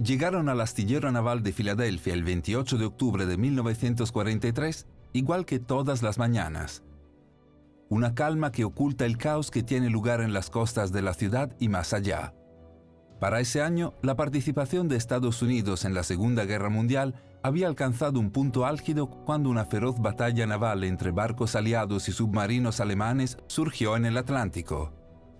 Llegaron al astillero naval de Filadelfia el 28 de octubre de 1943, igual que todas las mañanas. Una calma que oculta el caos que tiene lugar en las costas de la ciudad y más allá. Para ese año, la participación de Estados Unidos en la Segunda Guerra Mundial había alcanzado un punto álgido cuando una feroz batalla naval entre barcos aliados y submarinos alemanes surgió en el Atlántico.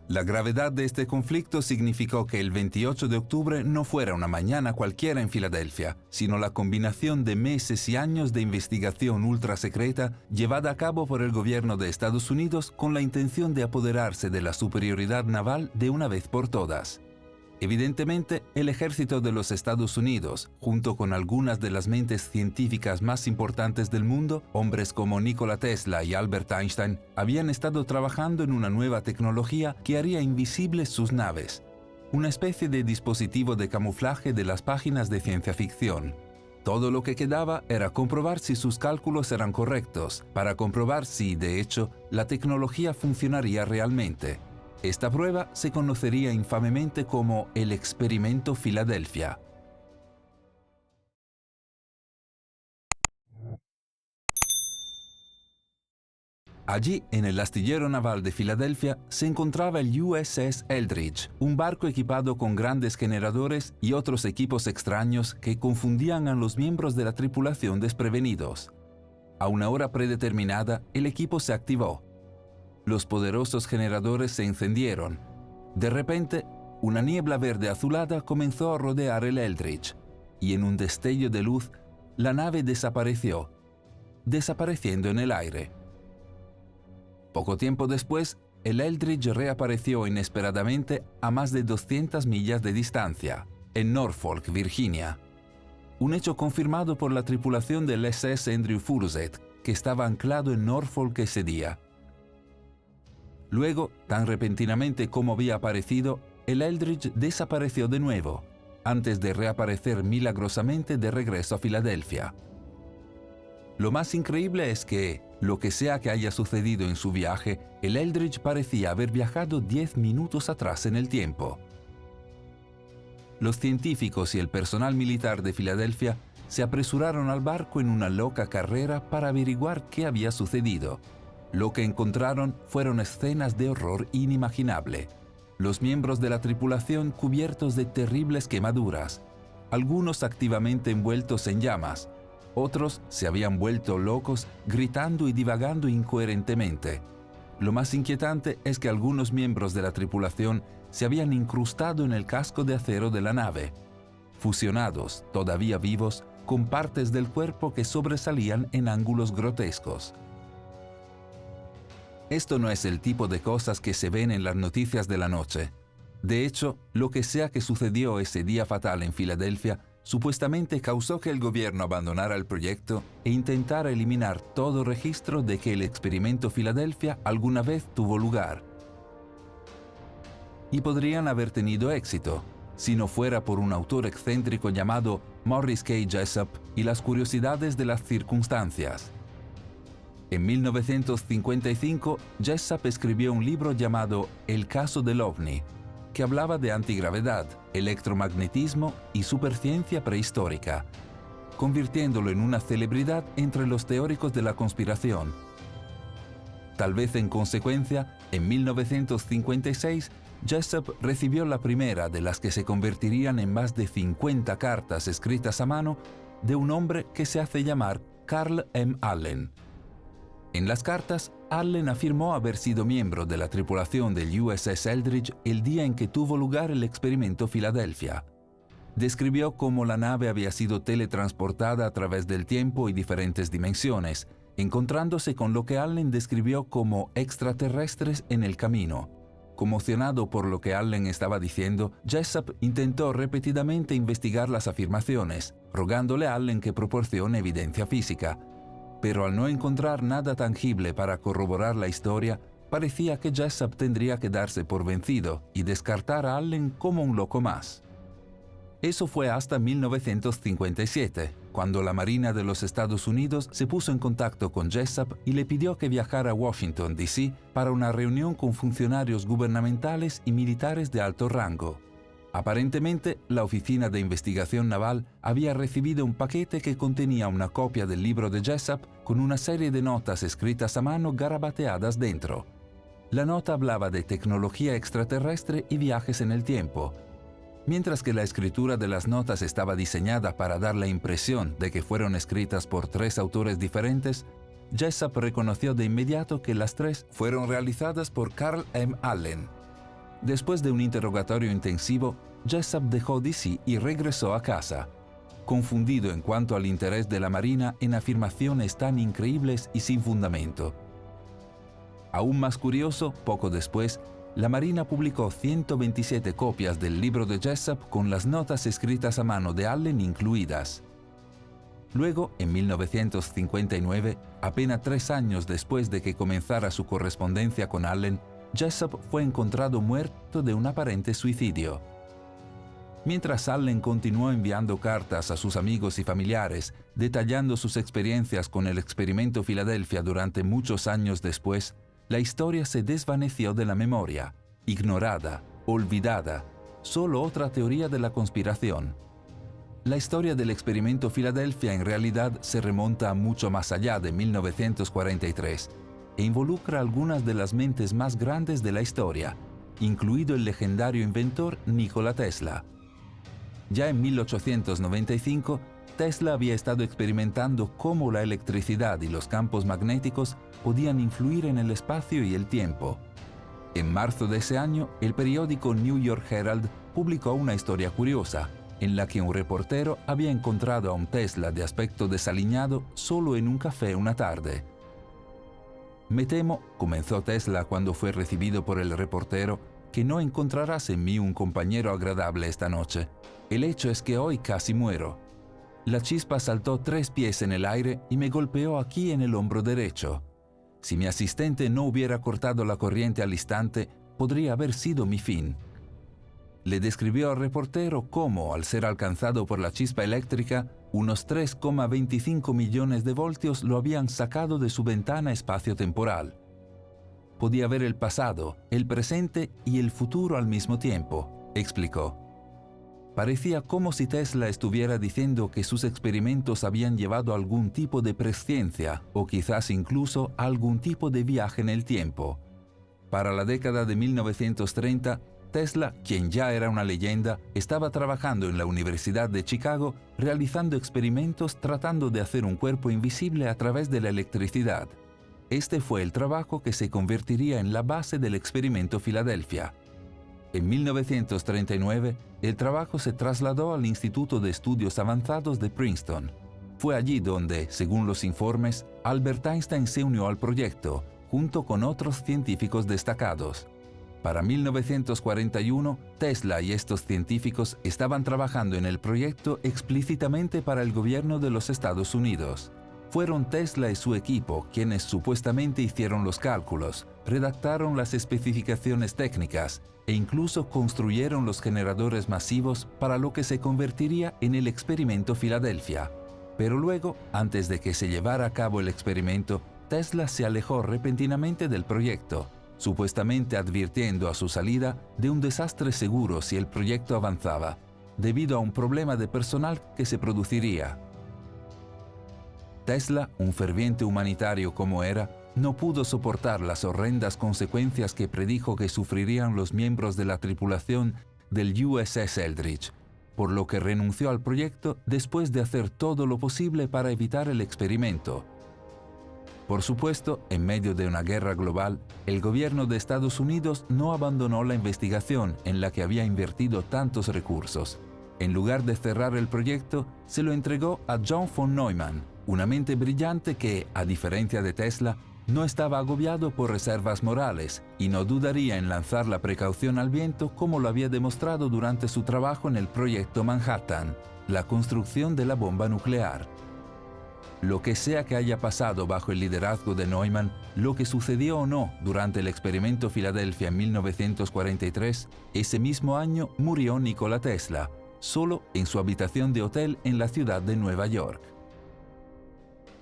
La gravedad de este conflicto significó que el 28 de octubre no fuera una mañana cualquiera en Filadelfia, sino la combinación de meses y años de investigación ultrasecreta llevada a cabo por el gobierno de Estados Unidos con la intención de apoderarse de la superioridad naval de una vez por todas. Evidentemente, el ejército de los Estados Unidos, junto con algunas de las mentes científicas más importantes del mundo, hombres como Nikola Tesla y Albert Einstein, habían estado trabajando en una nueva tecnología que haría invisibles sus naves, una especie de dispositivo de camuflaje de las páginas de ciencia ficción. Todo lo que quedaba era comprobar si sus cálculos eran correctos, para comprobar si, de hecho, la tecnología funcionaría realmente. Esta prueba se conocería infamemente como el Experimento Filadelfia. Allí, en el astillero naval de Filadelfia, se encontraba el USS Eldridge, un barco equipado con grandes generadores y otros equipos extraños que confundían a los miembros de la tripulación desprevenidos. A una hora predeterminada, el equipo se activó. Los poderosos generadores se encendieron. De repente, una niebla verde azulada comenzó a rodear el Eldridge, y en un destello de luz, la nave desapareció, desapareciendo en el aire. Poco tiempo después, el Eldridge reapareció inesperadamente a más de 200 millas de distancia, en Norfolk, Virginia. Un hecho confirmado por la tripulación del SS Andrew Furuseth, que estaba anclado en Norfolk ese día. Luego, tan repentinamente como había aparecido, el Eldridge desapareció de nuevo, antes de reaparecer milagrosamente de regreso a Filadelfia. Lo más increíble es que, lo que sea que haya sucedido en su viaje, el Eldridge parecía haber viajado 10 minutos atrás en el tiempo. Los científicos y el personal militar de Filadelfia se apresuraron al barco en una loca carrera para averiguar qué había sucedido. Lo que encontraron fueron escenas de horror inimaginable. Los miembros de la tripulación cubiertos de terribles quemaduras, algunos activamente envueltos en llamas, otros se habían vuelto locos gritando y divagando incoherentemente. Lo más inquietante es que algunos miembros de la tripulación se habían incrustado en el casco de acero de la nave, fusionados, todavía vivos, con partes del cuerpo que sobresalían en ángulos grotescos. Esto no es el tipo de cosas que se ven en las noticias de la noche. De hecho, lo que sea que sucedió ese día fatal en Filadelfia, supuestamente causó que el gobierno abandonara el proyecto e intentara eliminar todo registro de que el experimento Filadelfia alguna vez tuvo lugar. Y podrían haber tenido éxito, si no fuera por un autor excéntrico llamado Morris K. Jessup y las curiosidades de las circunstancias. En 1955, Jessup escribió un libro llamado El caso del ovni, que hablaba de antigravedad, electromagnetismo y superciencia prehistórica, convirtiéndolo en una celebridad entre los teóricos de la conspiración. Tal vez en consecuencia, en 1956, Jessup recibió la primera de las que se convertirían en más de 50 cartas escritas a mano de un hombre que se hace llamar Carl M. Allen. En las cartas, Allen afirmó haber sido miembro de la tripulación del USS Eldridge el día en que tuvo lugar el experimento Filadelfia. Describió cómo la nave había sido teletransportada a través del tiempo y diferentes dimensiones, encontrándose con lo que Allen describió como extraterrestres en el camino. Conmocionado por lo que Allen estaba diciendo, Jessup intentó repetidamente investigar las afirmaciones, rogándole a Allen que proporcione evidencia física. Pero al no encontrar nada tangible para corroborar la historia, parecía que Jessup tendría que darse por vencido y descartar a Allen como un loco más. Eso fue hasta 1957, cuando la Marina de los Estados Unidos se puso en contacto con Jessup y le pidió que viajara a Washington, D.C. para una reunión con funcionarios gubernamentales y militares de alto rango. Aparentemente, la Oficina de Investigación Naval había recibido un paquete que contenía una copia del libro de Jessup con una serie de notas escritas a mano garabateadas dentro. La nota hablaba de tecnología extraterrestre y viajes en el tiempo. Mientras que la escritura de las notas estaba diseñada para dar la impresión de que fueron escritas por 3 autores diferentes, Jessup reconoció de inmediato que las 3 fueron realizadas por Carl M. Allen. Después de un interrogatorio intensivo, Jessup dejó DC y regresó a casa, confundido en cuanto al interés de la Marina en afirmaciones tan increíbles y sin fundamento. Aún más curioso, poco después, la Marina publicó 127 copias del libro de Jessup con las notas escritas a mano de Allen incluidas. Luego, en 1959, apenas 3 años después de que comenzara su correspondencia con Allen, Jessup fue encontrado muerto de un aparente suicidio. Mientras Allen continuó enviando cartas a sus amigos y familiares, detallando sus experiencias con el experimento Filadelfia durante muchos años después, la historia se desvaneció de la memoria, ignorada, olvidada, solo otra teoría de la conspiración. La historia del experimento Filadelfia en realidad se remonta mucho más allá de 1943 e involucra algunas de las mentes más grandes de la historia, incluido el legendario inventor Nikola Tesla. Ya en 1895, Tesla había estado experimentando cómo la electricidad y los campos magnéticos podían influir en el espacio y el tiempo. En marzo de ese año, el periódico New York Herald publicó una historia curiosa, en la que un reportero había encontrado a un Tesla de aspecto desaliñado solo en un café una tarde. «Me temo», comenzó Tesla cuando fue recibido por el reportero, «que no encontrarás en mí un compañero agradable esta noche. El hecho es que hoy casi muero. La chispa saltó 3 pies en el aire y me golpeó aquí en el hombro derecho. Si mi asistente no hubiera cortado la corriente al instante, podría haber sido mi fin». Le describió al reportero cómo, al ser alcanzado por la chispa eléctrica, unos 3,25 millones de voltios lo habían sacado de su ventana espacio-temporal. Podía ver el pasado, el presente y el futuro al mismo tiempo, explicó. Parecía como si Tesla estuviera diciendo que sus experimentos habían llevado a algún tipo de presciencia o quizás incluso a algún tipo de viaje en el tiempo. Para la década de 1930, Tesla, quien ya era una leyenda, estaba trabajando en la Universidad de Chicago realizando experimentos tratando de hacer un cuerpo invisible a través de la electricidad. Este fue el trabajo que se convertiría en la base del experimento Filadelfia. En 1939, el trabajo se trasladó al Instituto de Estudios Avanzados de Princeton. Fue allí donde, según los informes, Albert Einstein se unió al proyecto, junto con otros científicos destacados. Para 1941, Tesla y estos científicos estaban trabajando en el proyecto explícitamente para el gobierno de los Estados Unidos. Fueron Tesla y su equipo quienes supuestamente hicieron los cálculos, redactaron las especificaciones técnicas e incluso construyeron los generadores masivos para lo que se convertiría en el experimento Filadelfia. Pero luego, antes de que se llevara a cabo el experimento, Tesla se alejó repentinamente del proyecto, supuestamente advirtiendo a su salida de un desastre seguro si el proyecto avanzaba, debido a un problema de personal que se produciría. Tesla, un ferviente humanitario como era, no pudo soportar las horrendas consecuencias que predijo que sufrirían los miembros de la tripulación del USS Eldridge, por lo que renunció al proyecto después de hacer todo lo posible para evitar el experimento. Por supuesto, en medio de una guerra global, el gobierno de Estados Unidos no abandonó la investigación en la que había invertido tantos recursos. En lugar de cerrar el proyecto, se lo entregó a John von Neumann, una mente brillante que, a diferencia de Tesla, no estaba agobiado por reservas morales y no dudaría en lanzar la precaución al viento como lo había demostrado durante su trabajo en el proyecto Manhattan, la construcción de la bomba nuclear. Lo que sea que haya pasado bajo el liderazgo de Neumann, lo que sucedió o no durante el experimento Filadelfia en 1943, ese mismo año murió Nikola Tesla, solo en su habitación de hotel en la ciudad de Nueva York.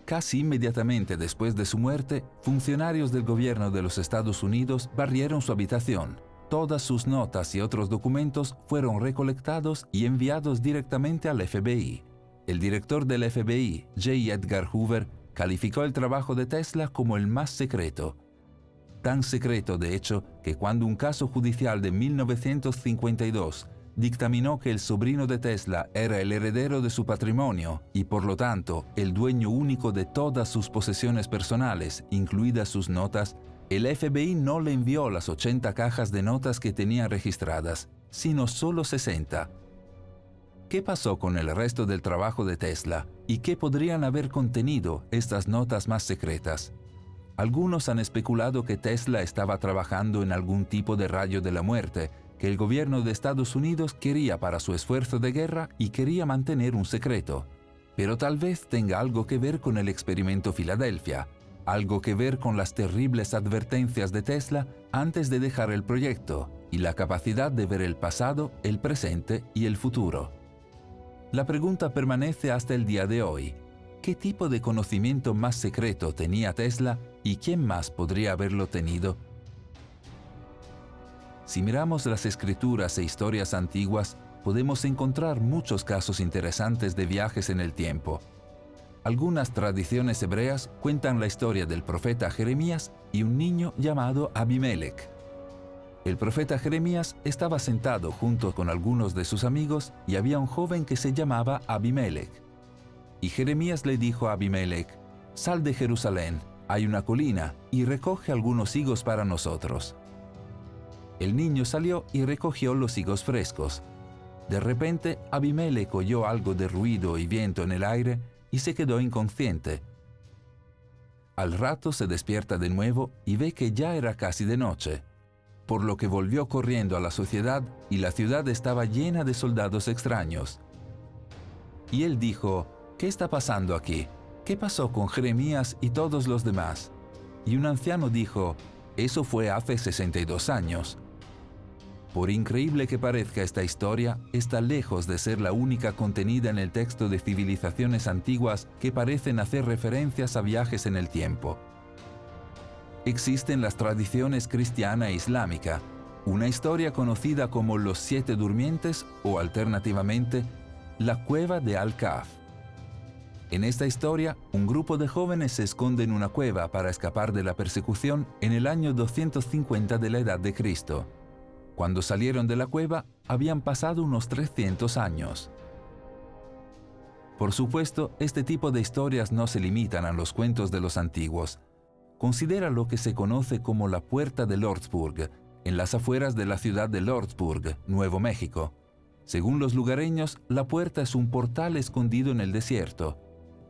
Casi inmediatamente después de su muerte, funcionarios del gobierno de los Estados Unidos barrieron su habitación, todas sus notas y otros documentos fueron recolectados y enviados directamente al FBI. El director del FBI, J. Edgar Hoover, calificó el trabajo de Tesla como el más secreto. Tan secreto, de hecho, que cuando un caso judicial de 1952 dictaminó que el sobrino de Tesla era el heredero de su patrimonio y, por lo tanto, el dueño único de todas sus posesiones personales, incluidas sus notas, el FBI no le envió las 80 cajas de notas que tenía registradas, sino solo 60. ¿Qué pasó con el resto del trabajo de Tesla y qué podrían haber contenido estas notas más secretas? Algunos han especulado que Tesla estaba trabajando en algún tipo de rayo de la muerte que el gobierno de Estados Unidos quería para su esfuerzo de guerra y quería mantener un secreto. Pero tal vez tenga algo que ver con el experimento Filadelfia, algo que ver con las terribles advertencias de Tesla antes de dejar el proyecto y la capacidad de ver el pasado, el presente y el futuro. La pregunta permanece hasta el día de hoy. ¿Qué tipo de conocimiento más secreto tenía Tesla y quién más podría haberlo tenido? Si miramos las escrituras e historias antiguas, podemos encontrar muchos casos interesantes de viajes en el tiempo. Algunas tradiciones hebreas cuentan la historia del profeta Jeremías y un niño llamado Abimelech. El profeta Jeremías estaba sentado junto con algunos de sus amigos y había un joven que se llamaba Abimelech. Y Jeremías le dijo a Abimelech: «Sal de Jerusalén, hay una colina, y recoge algunos higos para nosotros». El niño salió y recogió los higos frescos. De repente, Abimelech oyó algo de ruido y viento en el aire y se quedó inconsciente. Al rato se despierta de nuevo y ve que ya era casi de noche, por lo que volvió corriendo a la ciudad y la ciudad estaba llena de soldados extraños. Y él dijo: «¿Qué está pasando aquí? ¿Qué pasó con Jeremías y todos los demás?». Y un anciano dijo: «Eso fue hace 62 años». Por increíble que parezca, esta historia está lejos de ser la única contenida en el texto de civilizaciones antiguas que parecen hacer referencias a viajes en el tiempo. Existen las tradiciones cristiana e islámica, una historia conocida como los 7 durmientes o, alternativamente, la cueva de Al-Kahf. En esta historia, un grupo de jóvenes se esconde en una cueva para escapar de la persecución en el año 250 de la Edad de Cristo. Cuando salieron de la cueva, habían pasado unos 300 años. Por supuesto, este tipo de historias no se limitan a los cuentos de los antiguos. Considera lo que se conoce como la Puerta de Lordsburg, en las afueras de la ciudad de Lordsburg, Nuevo México. Según los lugareños, la puerta es un portal escondido en el desierto,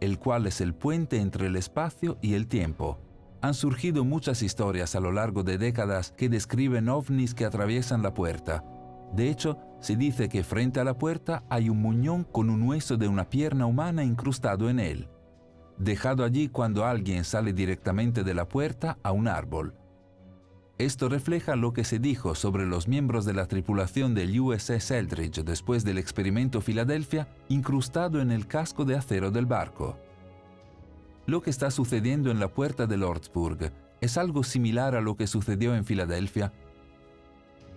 el cual es el puente entre el espacio y el tiempo. Han surgido muchas historias a lo largo de décadas que describen ovnis que atraviesan la puerta. De hecho, se dice que frente a la puerta hay un muñón con un hueso de una pierna humana incrustado en él, dejado allí cuando alguien sale directamente de la puerta a un árbol. Esto refleja lo que se dijo sobre los miembros de la tripulación del USS Eldridge después del experimento Filadelfia, incrustado en el casco de acero del barco. Lo que está sucediendo en la puerta de Lordsburg es algo similar a lo que sucedió en Filadelfia.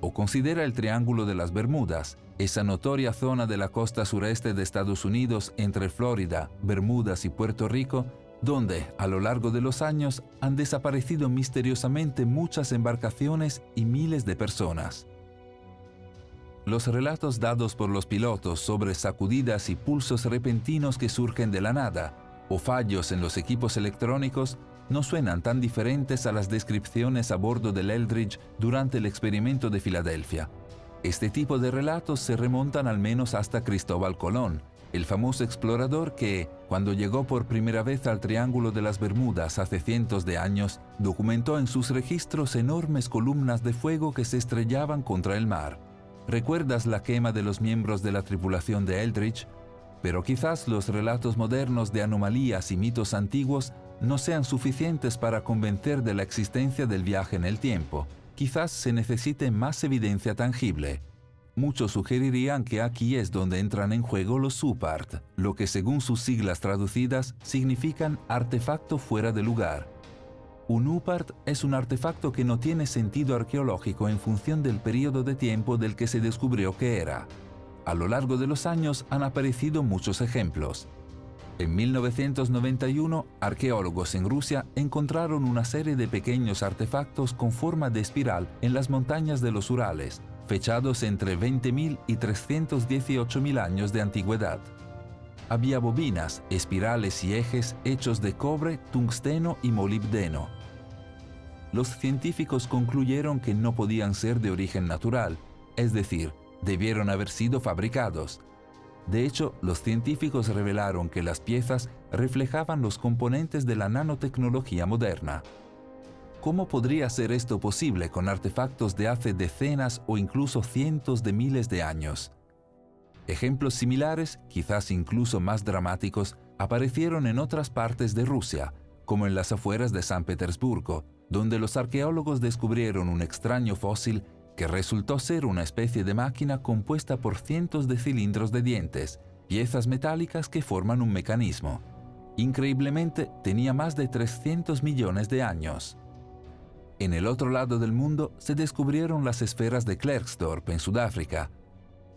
O considera el Triángulo de las Bermudas, esa notoria zona de la costa sureste de Estados Unidos entre Florida, Bermudas y Puerto Rico, donde, a lo largo de los años, han desaparecido misteriosamente muchas embarcaciones y miles de personas. Los relatos dados por los pilotos sobre sacudidas y pulsos repentinos que surgen de la nada, o fallos en los equipos electrónicos, no suenan tan diferentes a las descripciones a bordo del Eldridge durante el experimento de Filadelfia. Este tipo de relatos se remontan al menos hasta Cristóbal Colón, el famoso explorador que, cuando llegó por primera vez al Triángulo de las Bermudas hace cientos de años, documentó en sus registros enormes columnas de fuego que se estrellaban contra el mar. ¿Recuerdas la quema de los miembros de la tripulación de Eldridge? Pero quizás los relatos modernos de anomalías y mitos antiguos no sean suficientes para convencer de la existencia del viaje en el tiempo. Quizás se necesite más evidencia tangible. Muchos sugerirían que aquí es donde entran en juego los SUPART, lo que según sus siglas traducidas significan artefacto fuera de lugar. Un UPART es un artefacto que no tiene sentido arqueológico en función del periodo de tiempo del que se descubrió que era. A lo largo de los años han aparecido muchos ejemplos. En 1991, arqueólogos en Rusia encontraron una serie de pequeños artefactos con forma de espiral en las montañas de los Urales, fechados entre 20.000 y 318.000 años de antigüedad. Había bobinas, espirales y ejes hechos de cobre, tungsteno y molibdeno. Los científicos concluyeron que no podían ser de origen natural, es decir, debieron haber sido fabricados. De hecho, los científicos revelaron que las piezas reflejaban los componentes de la nanotecnología moderna. ¿Cómo podría ser esto posible con artefactos de hace decenas o incluso cientos de miles de años? Ejemplos similares, quizás incluso más dramáticos, aparecieron en otras partes de Rusia, como en las afueras de San Petersburgo, donde los arqueólogos descubrieron un extraño fósil que resultó ser una especie de máquina compuesta por cientos de cilindros de dientes, piezas metálicas que forman un mecanismo. Increíblemente, tenía más de 300 millones de años. En el otro lado del mundo se descubrieron las esferas de Klerksdorp en Sudáfrica.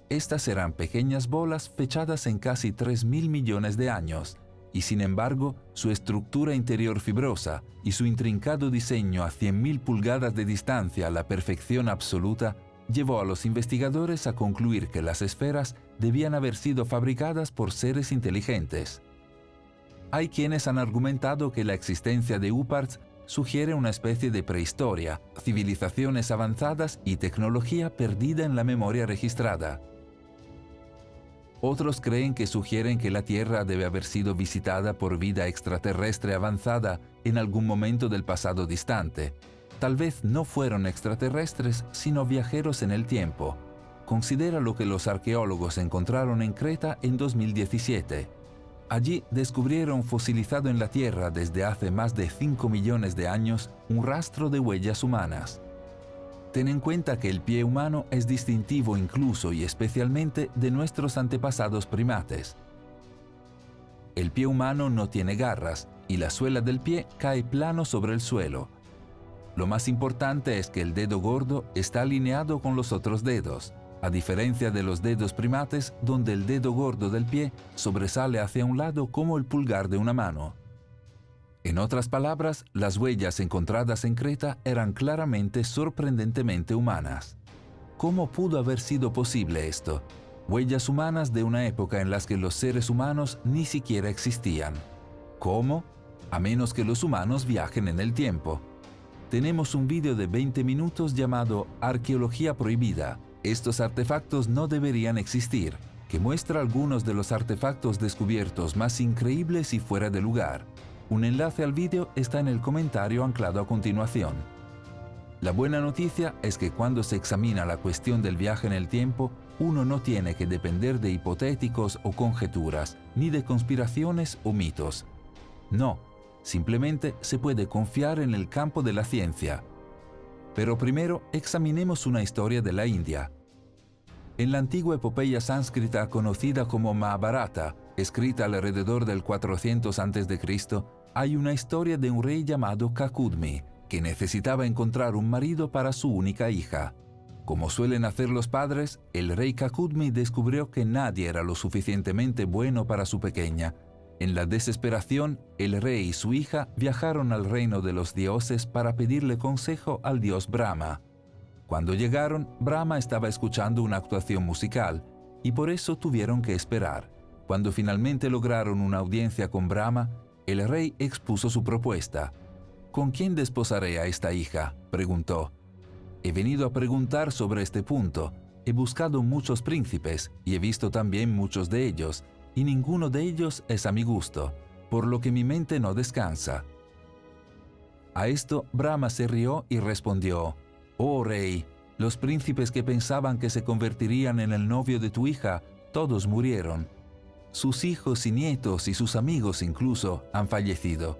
Estas eran pequeñas bolas fechadas en casi 3.000 millones de años, y sin embargo, su estructura interior fibrosa y su intrincado diseño a 100.000 pulgadas de distancia a la perfección absoluta llevó a los investigadores a concluir que las esferas debían haber sido fabricadas por seres inteligentes. Hay quienes han argumentado que la existencia de UPARTs sugiere una especie de prehistoria, civilizaciones avanzadas y tecnología perdida en la memoria registrada. Otros creen que sugieren que la Tierra debe haber sido visitada por vida extraterrestre avanzada en algún momento del pasado distante. Tal vez no fueron extraterrestres, sino viajeros en el tiempo. Considera lo que los arqueólogos encontraron en Creta en 2017. Allí descubrieron fosilizado en la Tierra desde hace más de 5 millones de años un rastro de huellas humanas. Ten en cuenta que el pie humano es distintivo incluso y especialmente de nuestros antepasados primates. El pie humano no tiene garras y la suela del pie cae plano sobre el suelo. Lo más importante es que el dedo gordo está alineado con los otros dedos, a diferencia de los dedos primates donde el dedo gordo del pie sobresale hacia un lado como el pulgar de una mano. En otras palabras, las huellas encontradas en Creta eran claramente sorprendentemente humanas. ¿Cómo pudo haber sido posible esto? Huellas humanas de una época en las que los seres humanos ni siquiera existían. ¿Cómo? A menos que los humanos viajen en el tiempo. Tenemos un vídeo de 20 minutos llamado Arqueología Prohibida. Estos artefactos no deberían existir, que muestra algunos de los artefactos descubiertos más increíbles y fuera de lugar. Un enlace al vídeo está en el comentario anclado a continuación. La buena noticia es que cuando se examina la cuestión del viaje en el tiempo, uno no tiene que depender de hipotéticos o conjeturas, ni de conspiraciones o mitos. No, simplemente se puede confiar en el campo de la ciencia. Pero primero examinemos una historia de la India. En la antigua epopeya sánscrita conocida como Mahabharata, escrita alrededor del 400 a.C., hay una historia de un rey llamado Kakudmi, que necesitaba encontrar un marido para su única hija. Como suelen hacer los padres, el rey Kakudmi descubrió que nadie era lo suficientemente bueno para su pequeña. En la desesperación, el rey y su hija viajaron al reino de los dioses para pedirle consejo al dios Brahma. Cuando llegaron, Brahma estaba escuchando una actuación musical, y por eso tuvieron que esperar. Cuando finalmente lograron una audiencia con Brahma, el rey expuso su propuesta. ¿Con quién desposaré a esta hija?, preguntó. He venido a preguntar sobre este punto. He buscado muchos príncipes y he visto también muchos de ellos, y ninguno de ellos es a mi gusto, por lo que mi mente no descansa. A esto Brahma se rió y respondió: «Oh rey, los príncipes que pensaban que se convertirían en el novio de tu hija, todos murieron. Sus hijos y nietos y sus amigos incluso han fallecido.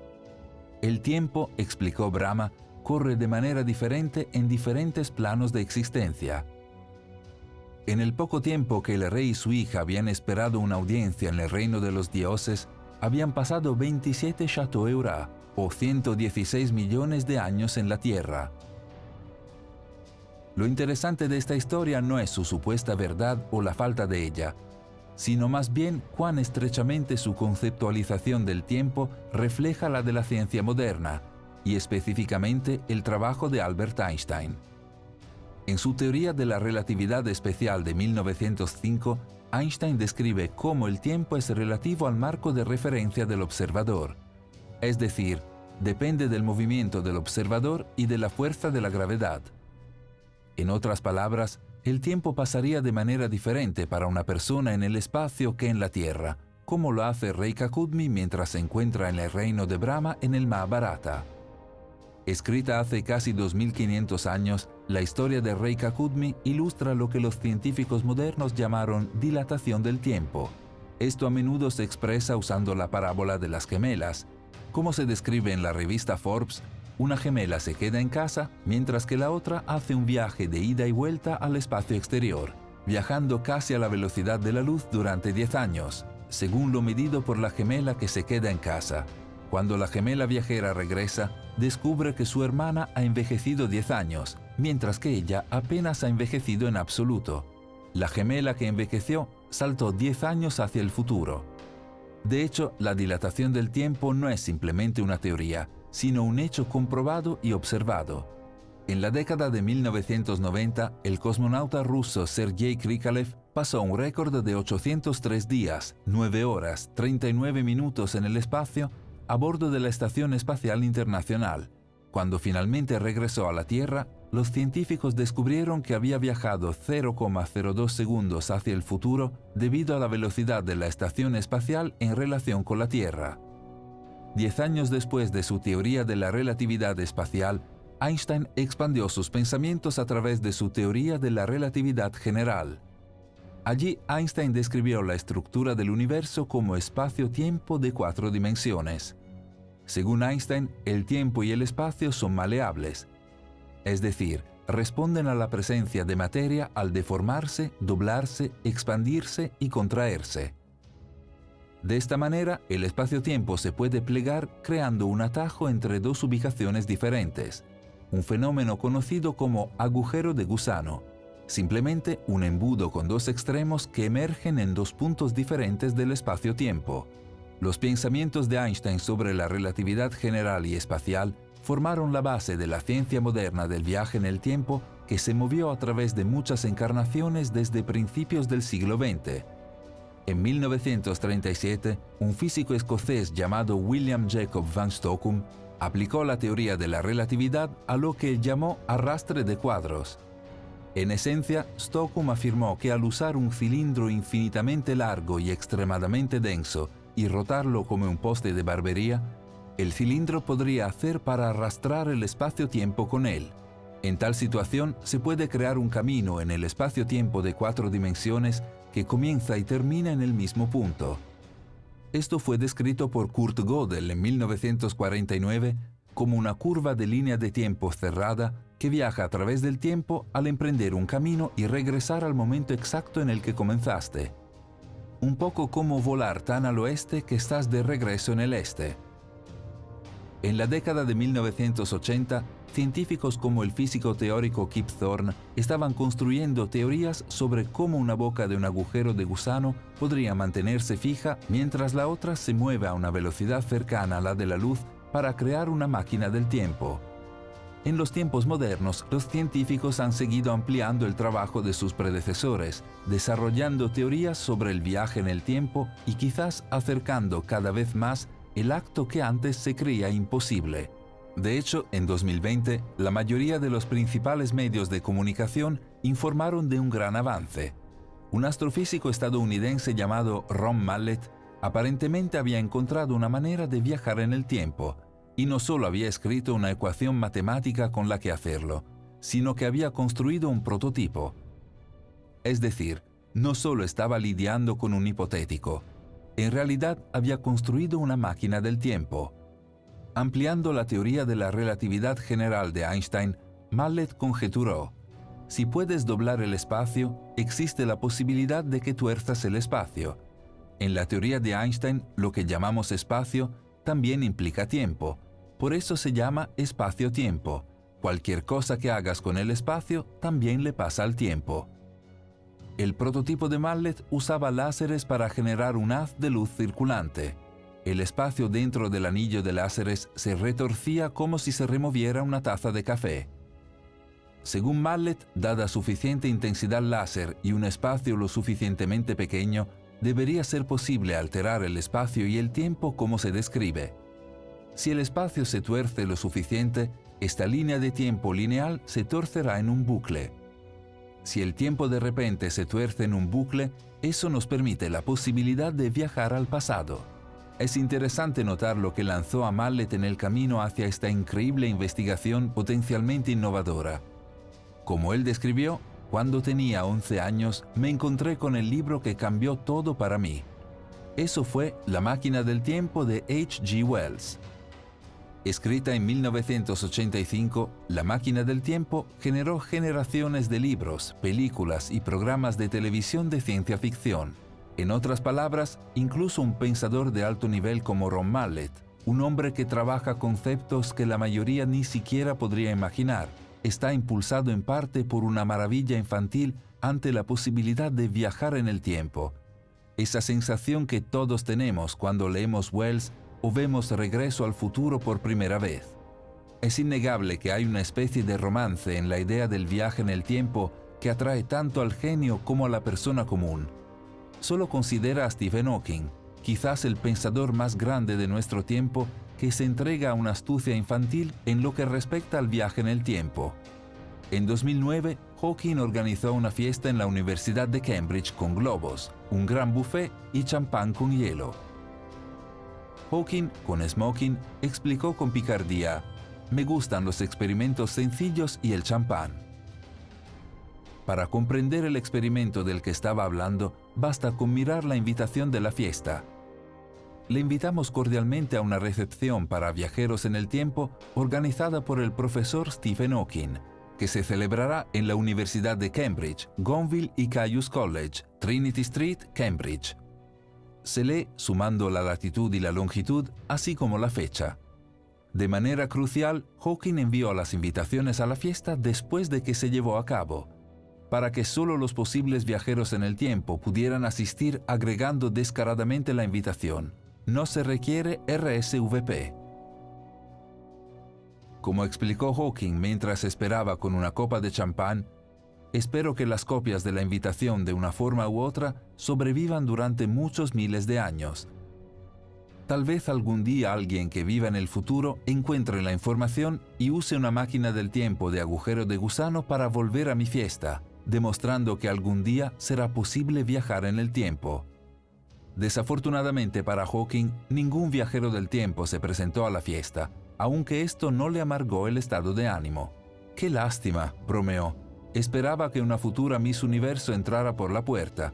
El tiempo, explicó Brahma, corre de manera diferente en diferentes planos de existencia. En el poco tiempo que el rey y su hija habían esperado una audiencia en el reino de los dioses, habían pasado 27 Chateau'Eura, o 116 millones de años en la Tierra. Lo interesante de esta historia no es su supuesta verdad o la falta de ella, sino más bien cuán estrechamente su conceptualización del tiempo refleja la de la ciencia moderna, y específicamente el trabajo de Albert Einstein. En su teoría de la relatividad especial de 1905, Einstein describe cómo el tiempo es relativo al marco de referencia del observador, es decir, depende del movimiento del observador y de la fuerza de la gravedad. En otras palabras, el tiempo pasaría de manera diferente para una persona en el espacio que en la Tierra, como lo hace Reika Kudmi mientras se encuentra en el reino de Brahma en el Mahabharata. Escrita hace casi 2500 años, la historia de Reika Kudmi ilustra lo que los científicos modernos llamaron dilatación del tiempo. Esto a menudo se expresa usando la parábola de las gemelas. Como se describe en la revista Forbes, una gemela se queda en casa mientras que la otra hace un viaje de ida y vuelta al espacio exterior, viajando casi a la velocidad de la luz durante 10 años, según lo medido por la gemela que se queda en casa. Cuando la gemela viajera regresa, descubre que su hermana ha envejecido 10 años, mientras que ella apenas ha envejecido en absoluto. La gemela que envejeció saltó 10 años hacia el futuro. De hecho, la dilatación del tiempo no es simplemente una teoría, sino un hecho comprobado y observado. En la década de 1990, el cosmonauta ruso Sergei Krikalev pasó un récord de 803 días, 9 horas, 39 minutos en el espacio a bordo de la Estación Espacial Internacional. Cuando finalmente regresó a la Tierra, los científicos descubrieron que había viajado 0,02 segundos hacia el futuro debido a la velocidad de la estación espacial en relación con la Tierra. 10 años después de su teoría de la relatividad espacial, Einstein expandió sus pensamientos a través de su teoría de la relatividad general. Allí, Einstein describió la estructura del universo como espacio-tiempo de 4 dimensiones. Según Einstein, el tiempo y el espacio son maleables, es decir, responden a la presencia de materia al deformarse, doblarse, expandirse y contraerse. De esta manera, el espacio-tiempo se puede plegar creando un atajo entre dos ubicaciones diferentes, un fenómeno conocido como agujero de gusano, simplemente un embudo con dos extremos que emergen en dos puntos diferentes del espacio-tiempo. Los pensamientos de Einstein sobre la relatividad general y espacial formaron la base de la ciencia moderna del viaje en el tiempo que se movió a través de muchas encarnaciones desde principios del siglo XX. En 1937, un físico escocés llamado William Jacob van Stockum aplicó la teoría de la relatividad a lo que él llamó arrastre de cuadros. En esencia, Stockum afirmó que al usar un cilindro infinitamente largo y extremadamente denso y rotarlo como un poste de barbería, el cilindro podría hacer para arrastrar el espacio-tiempo con él. En tal situación, se puede crear un camino en el espacio-tiempo de 4 dimensiones que comienza y termina en el mismo punto. Esto fue descrito por Kurt Gödel en 1949 como una curva de línea de tiempo cerrada que viaja a través del tiempo al emprender un camino y regresar al momento exacto en el que comenzaste. Un poco como volar tan al oeste que estás de regreso en el este. En la década de 1980, científicos como el físico teórico Kip Thorne estaban construyendo teorías sobre cómo una boca de un agujero de gusano podría mantenerse fija mientras la otra se mueve a una velocidad cercana a la de la luz para crear una máquina del tiempo. En los tiempos modernos, los científicos han seguido ampliando el trabajo de sus predecesores, desarrollando teorías sobre el viaje en el tiempo y quizás acercando cada vez más el acto que antes se creía imposible. De hecho, en 2020, la mayoría de los principales medios de comunicación informaron de un gran avance. Un astrofísico estadounidense llamado Ron Mallett aparentemente había encontrado una manera de viajar en el tiempo, y no solo había escrito una ecuación matemática con la que hacerlo, sino que había construido un prototipo. Es decir, no solo estaba lidiando con un hipotético, en realidad había construido una máquina del tiempo. Ampliando la teoría de la relatividad general de Einstein, Mallett conjeturó: si puedes doblar el espacio, existe la posibilidad de que tuerzas el espacio. En la teoría de Einstein, lo que llamamos espacio también implica tiempo, Por eso se llama espacio-tiempo. Cualquier cosa que hagas con el espacio también le pasa al tiempo. El prototipo de Mallet usaba láseres para generar un haz de luz circulante. El espacio dentro del anillo de láseres se retorcía como si se removiera una taza de café. Según Mallet, dada suficiente intensidad láser y un espacio lo suficientemente pequeño, debería ser posible alterar el espacio y el tiempo como se describe. Si el espacio se tuerce lo suficiente, esta línea de tiempo lineal se torcerá en un bucle. Si el tiempo de repente se tuerce en un bucle, eso nos permite la posibilidad de viajar al pasado. Es interesante notar lo que lanzó a Mallet en el camino hacia esta increíble investigación potencialmente innovadora. Como él describió, cuando tenía 11 años me encontré con el libro que cambió todo para mí. Eso fue La máquina del tiempo de H.G. Wells. Escrita en 1985, La máquina del tiempo generó generaciones de libros, películas y programas de televisión de ciencia ficción. En otras palabras, incluso un pensador de alto nivel como Ron Mallet, un hombre que trabaja conceptos que la mayoría ni siquiera podría imaginar, está impulsado en parte por una maravilla infantil ante la posibilidad de viajar en el tiempo. Esa sensación que todos tenemos cuando leemos Wells o vemos Regreso al futuro por primera vez. Es innegable que hay una especie de romance en la idea del viaje en el tiempo que atrae tanto al genio como a la persona común. Solo considera a Stephen Hawking, quizás el pensador más grande de nuestro tiempo, que se entrega a una astucia infantil en lo que respecta al viaje en el tiempo. En 2009, Hawking organizó una fiesta en la Universidad de Cambridge con globos, un gran buffet y champán con hielo. Hawking, con smoking, explicó con picardía: «Me gustan los experimentos sencillos y el champán». Para comprender el experimento del que estaba hablando, basta con mirar la invitación de la fiesta. Le invitamos cordialmente a una recepción para viajeros en el tiempo organizada por el profesor Stephen Hawking, que se celebrará en la Universidad de Cambridge, Gonville y Caius College, Trinity Street, Cambridge. Se lee sumando la latitud y la longitud, así como la fecha. De manera crucial, Hawking envió las invitaciones a la fiesta después de que se llevó a cabo, para que solo los posibles viajeros en el tiempo pudieran asistir agregando descaradamente la invitación. No se requiere RSVP. Como explicó Hawking mientras esperaba con una copa de champán, espero que las copias de la invitación de una forma u otra sobrevivan durante muchos miles de años. Tal vez algún día alguien que viva en el futuro encuentre la información y use una máquina del tiempo de agujero de gusano para volver a mi fiesta, demostrando que algún día será posible viajar en el tiempo. Desafortunadamente para Hawking, ningún viajero del tiempo se presentó a la fiesta, aunque esto no le amargó el estado de ánimo. «Qué lástima», bromeó. «Esperaba que una futura Miss Universo entrara por la puerta».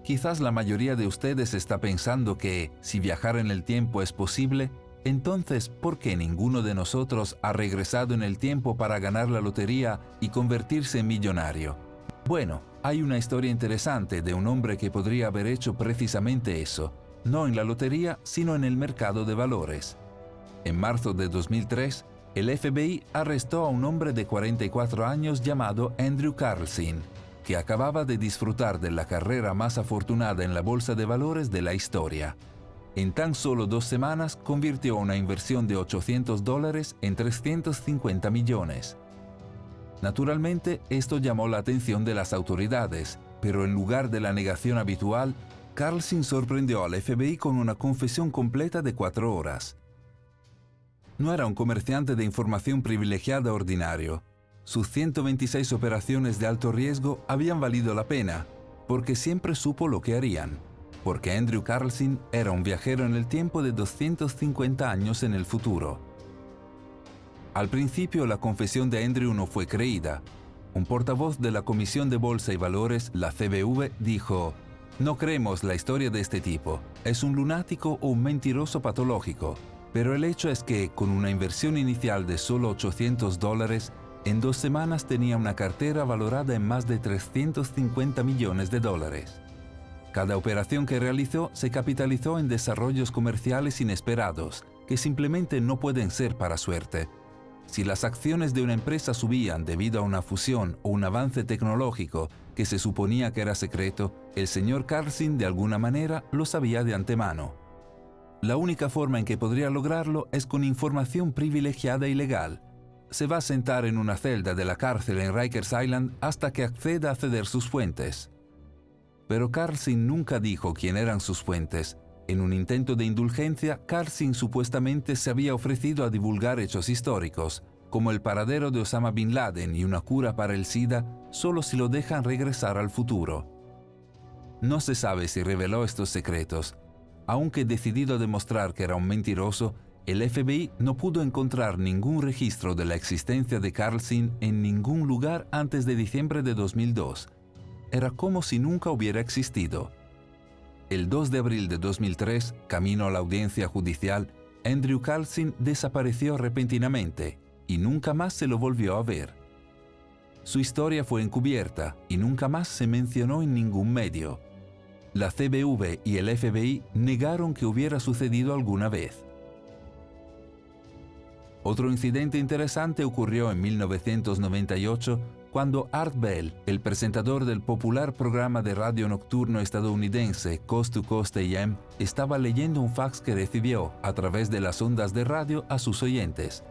Quizás la mayoría de ustedes está pensando que, si viajar en el tiempo es posible, entonces, ¿por qué ninguno de nosotros ha regresado en el tiempo para ganar la lotería y convertirse en millonario? Bueno, hay una historia interesante de un hombre que podría haber hecho precisamente eso, no en la lotería, sino en el mercado de valores. En marzo de 2003, el FBI arrestó a un hombre de 44 años llamado Andrew Carlson, que acababa de disfrutar de la carrera más afortunada en la bolsa de valores de la historia. En tan solo 2 semanas convirtió una inversión de $800 en 350 millones. Naturalmente, esto llamó la atención de las autoridades, pero en lugar de la negación habitual, Carlson sorprendió al FBI con una confesión completa de 4 horas. No era un comerciante de información privilegiada ordinario. Sus 126 operaciones de alto riesgo habían valido la pena, porque siempre supo lo que harían, porque Andrew Carlson era un viajero en el tiempo de 250 años en el futuro. Al principio, la confesión de Andrew no fue creída. Un portavoz de la Comisión de Bolsa y Valores, la CBV, dijo: «No creemos la historia de este tipo. Es un lunático o un mentiroso patológico». Pero el hecho es que, con una inversión inicial de solo $800, en 2 semanas tenía una cartera valorada en más de $350 millones. Cada operación que realizó se capitalizó en desarrollos comerciales inesperados, que simplemente no pueden ser para suerte. Si las acciones de una empresa subían debido a una fusión o un avance tecnológico que se suponía que era secreto, el señor Carlson de alguna manera lo sabía de antemano. La única forma en que podría lograrlo es con información privilegiada y legal. Se va a sentar en una celda de la cárcel en Rikers Island hasta que acceda a ceder sus fuentes. Pero Carlson nunca dijo quién eran sus fuentes. En un intento de indulgencia, Carlson supuestamente se había ofrecido a divulgar hechos históricos, como el paradero de Osama Bin Laden y una cura para el SIDA, solo si lo dejan regresar al futuro. No se sabe si reveló estos secretos. Aunque decidido a demostrar que era un mentiroso, el FBI no pudo encontrar ningún registro de la existencia de Carlson en ningún lugar antes de diciembre de 2002. Era como si nunca hubiera existido. El 2 de abril de 2003, camino a la audiencia judicial, Andrew Carlson desapareció repentinamente y nunca más se lo volvió a ver. Su historia fue encubierta y nunca más se mencionó en ningún medio. La CBV y el FBI negaron que hubiera sucedido alguna vez. Otro incidente interesante ocurrió en 1998 cuando Art Bell, el presentador del popular programa de radio nocturno estadounidense Coast to Coast AM, estaba leyendo un fax que recibió a través de las ondas de radio a sus oyentes.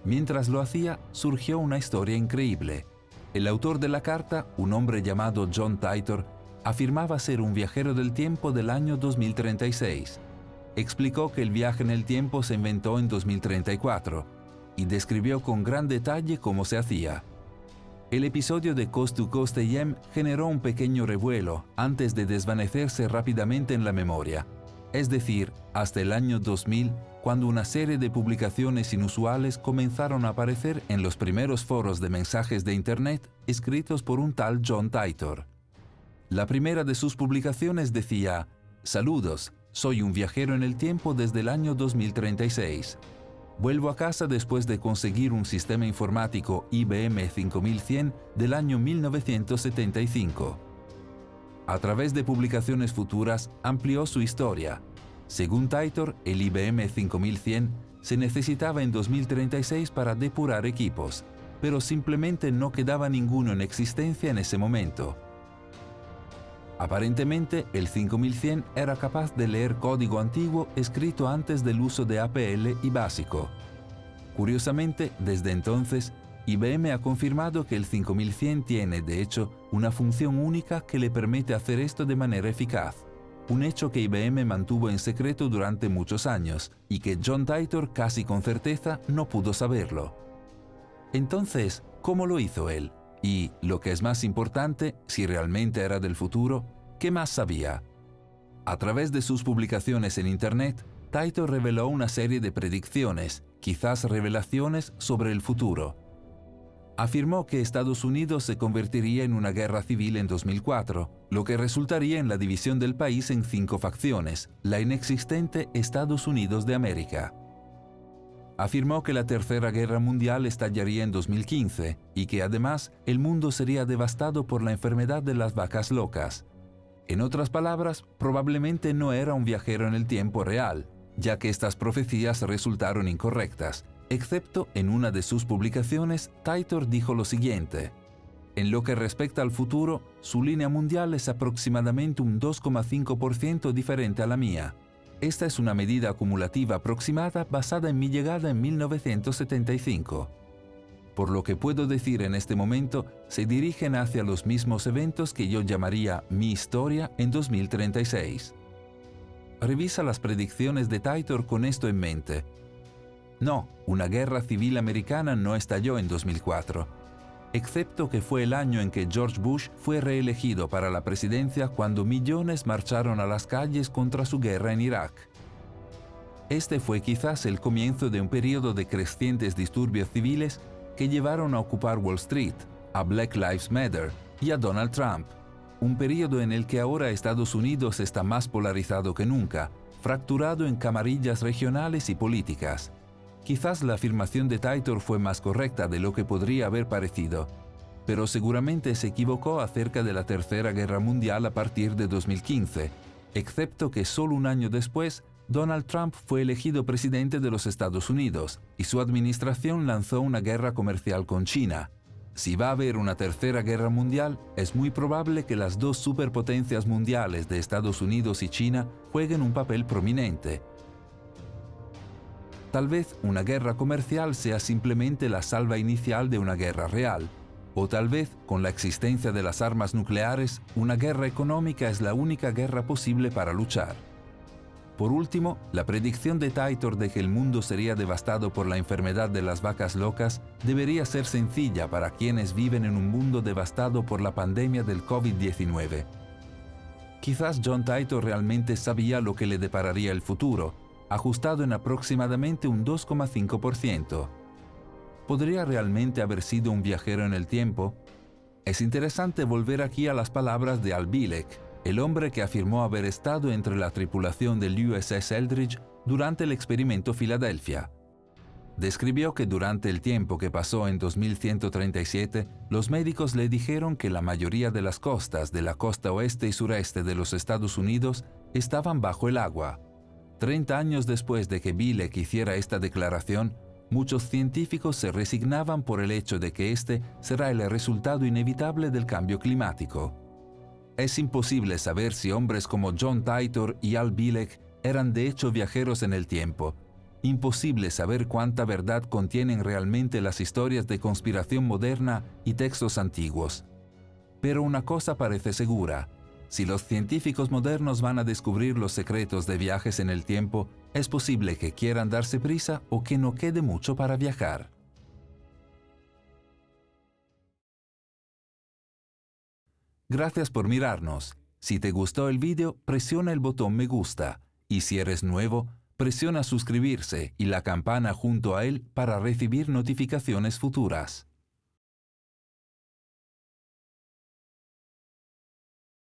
Mientras lo hacía, surgió una historia increíble. El autor de la carta, un hombre llamado John Titor, afirmaba ser un viajero del tiempo del año 2036. Explicó que el viaje en el tiempo se inventó en 2034 y describió con gran detalle cómo se hacía. El episodio de Coast to Coast AM generó un pequeño revuelo antes de desvanecerse rápidamente en la memoria, es decir, hasta el año 2000, cuando una serie de publicaciones inusuales comenzaron a aparecer en los primeros foros de mensajes de Internet escritos por un tal John Titor. La primera de sus publicaciones decía: «Saludos, soy un viajero en el tiempo desde el año 2036. Vuelvo a casa después de conseguir un sistema informático IBM 5100 del año 1975. A través de publicaciones futuras amplió su historia. Según Titor, el IBM 5100 se necesitaba en 2036 para depurar equipos, pero simplemente no quedaba ninguno en existencia en ese momento. Aparentemente, el 5100 era capaz de leer código antiguo escrito antes del uso de APL y BASICO. Curiosamente, desde entonces, IBM ha confirmado que el 5100 tiene, de hecho, una función única que le permite hacer esto de manera eficaz, un hecho que IBM mantuvo en secreto durante muchos años y que John Titor casi con certeza no pudo saberlo. Entonces, ¿cómo lo hizo él? Y, lo que es más importante, si realmente era del futuro, ¿qué más sabía? A través de sus publicaciones en Internet, Titor reveló una serie de predicciones, quizás revelaciones sobre el futuro. Afirmó que Estados Unidos se convertiría en una guerra civil en 2004, lo que resultaría en la división del país en 5 facciones, la inexistente Estados Unidos de América. Afirmó que la Tercera Guerra Mundial estallaría en 2015 y que además el mundo sería devastado por la enfermedad de las vacas locas. En otras palabras, probablemente no era un viajero en el tiempo real, ya que estas profecías resultaron incorrectas, excepto en una de sus publicaciones, Titor dijo lo siguiente: en lo que respecta al futuro, su línea mundial es aproximadamente un 2,5% diferente a la mía. Esta es una medida acumulativa aproximada basada en mi llegada en 1975. Por lo que puedo decir en este momento, se dirigen hacia los mismos eventos que yo llamaría mi historia en 2036. Revisa las predicciones de Titor con esto en mente. No, una guerra civil americana no estalló en 2004. Excepto que fue el año en que George Bush fue reelegido para la presidencia cuando millones marcharon a las calles contra su guerra en Irak. Este fue quizás el comienzo de un periodo de crecientes disturbios civiles que llevaron a ocupar Wall Street, a Black Lives Matter y a Donald Trump, un periodo en el que ahora Estados Unidos está más polarizado que nunca, fracturado en camarillas regionales y políticas. Quizás la afirmación de Titor fue más correcta de lo que podría haber parecido, pero seguramente se equivocó acerca de la Tercera Guerra Mundial a partir de 2015, excepto que solo un año después, Donald Trump fue elegido presidente de los Estados Unidos y su administración lanzó una guerra comercial con China. Si va a haber una tercera guerra mundial, es muy probable que las dos superpotencias mundiales de Estados Unidos y China jueguen un papel prominente. Tal vez una guerra comercial sea simplemente la salva inicial de una guerra real, o tal vez, con la existencia de las armas nucleares, una guerra económica es la única guerra posible para luchar. Por último, la predicción de Titor de que el mundo sería devastado por la enfermedad de las vacas locas debería ser sencilla para quienes viven en un mundo devastado por la pandemia del COVID-19. Quizás John Titor realmente sabía lo que le depararía el futuro, ajustado en aproximadamente un 2,5%. ¿Podría realmente haber sido un viajero en el tiempo? Es interesante volver aquí a las palabras de Al Bielek, el hombre que afirmó haber estado entre la tripulación del USS Eldridge durante el experimento Filadelfia. Describió que durante el tiempo que pasó en 2137, los médicos le dijeron que la mayoría de las costas de la costa oeste y sureste de los Estados Unidos estaban bajo el agua. 30 años después de que Bielek hiciera esta declaración, muchos científicos se resignaban por el hecho de que este será el resultado inevitable del cambio climático. Es imposible saber si hombres como John Titor y Al Bielek eran de hecho viajeros en el tiempo. Imposible saber cuánta verdad contienen realmente las historias de conspiración moderna y textos antiguos. Pero una cosa parece segura: si los científicos modernos van a descubrir los secretos de viajes en el tiempo, es posible que quieran darse prisa o que no quede mucho para viajar. Gracias por mirarnos. Si te gustó el vídeo, presiona el botón me gusta. Y si eres nuevo, presiona suscribirse y la campana junto a él para recibir notificaciones futuras.